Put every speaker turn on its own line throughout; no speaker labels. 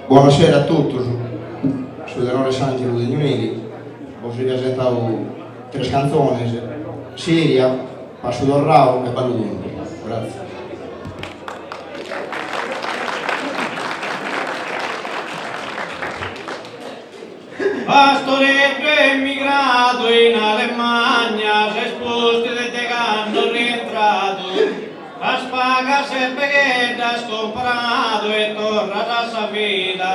Buonasera a tutti, sono Denore Sangelo de Gnumili. Vos he presentado 3 canzones: Siria, Paso do Rao e Paludín. Gracias.
Pastoretto emigrato in Alemagna, se sposti de tegando rientrato, a spaga se peghetta scomprato e torna da sa vita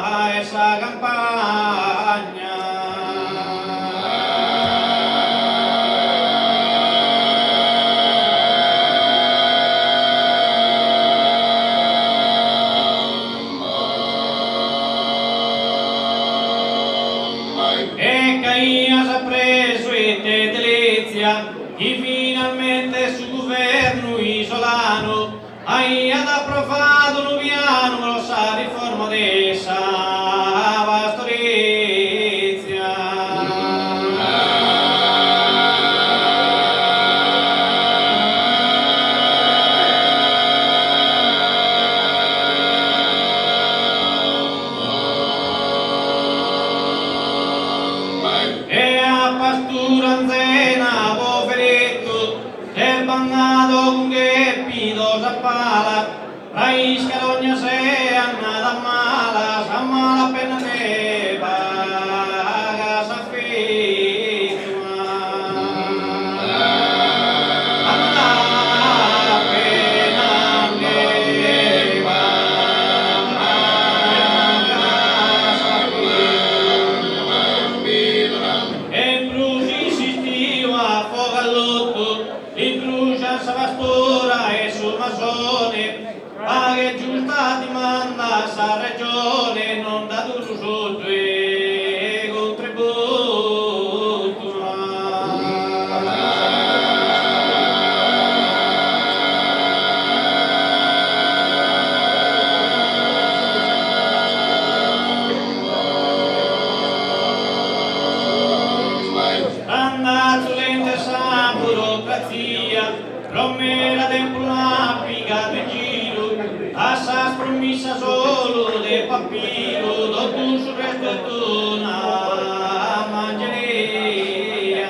a essa campagna. E Caia s'ha preso e te delizia, chi finalmente su governo isolano, aia da profato nubiano, ma lo sa riforma d'essa, vastorizia. E a pastura anzena, poveretto, del bannato con che pido s'appala, raisca d'ogna se annata mala, s'ammala appena ne paga s'affittua. Ammala appena ne paga s'affittua. E bruci si stiva fuoco all'otto, in brucia sa pastora e sul masone, ma che giusta ti manda sa regione, non da tutto sotto e contributo. Andate lente sa burocrazia, promera tempo una picata in giro, assas promessa solo de papiro, do tu sul resto una mangeria.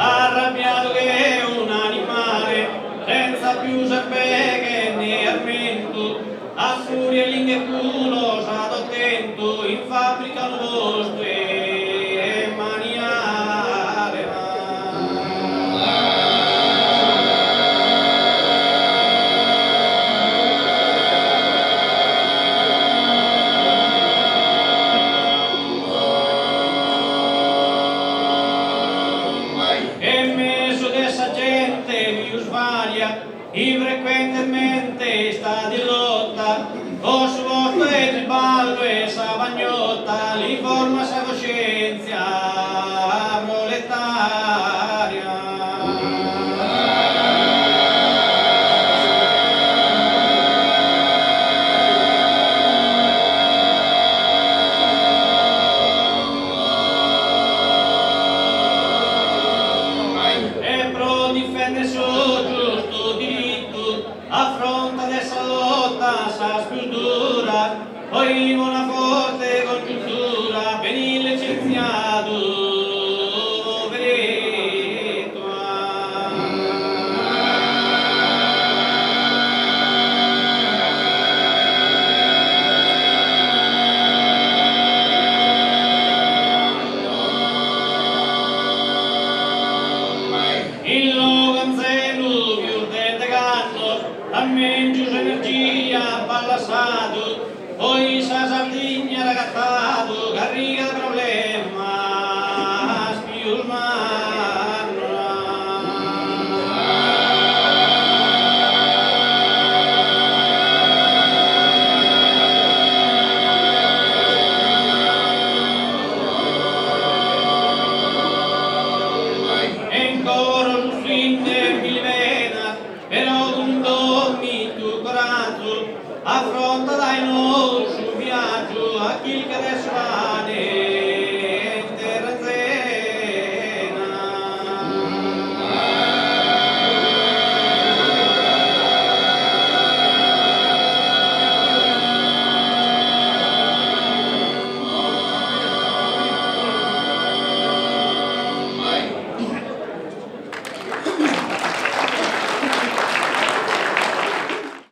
Arrabbiato che un animale, senza più serpeghe né armento, a furia lingua e culo stato attento, in fabbrica lo vostro e maniare. E messo dessa gente più svaglia, frequentemente sta di lotta, o su volto e il ballo e sa bagnotta, li forma sa coscienza proletaria. E pro difende il suo giusto diritto, affronta dessa lotta sa più dura, poi in una forte congiuntura, venì licenziato, veretto. Il loganzeno più del decanno, a me giù energia ballassato, poi sa Sardegna ragazzado, carriga de problemas, più affronta dai noi su viaggio a chi che adesso va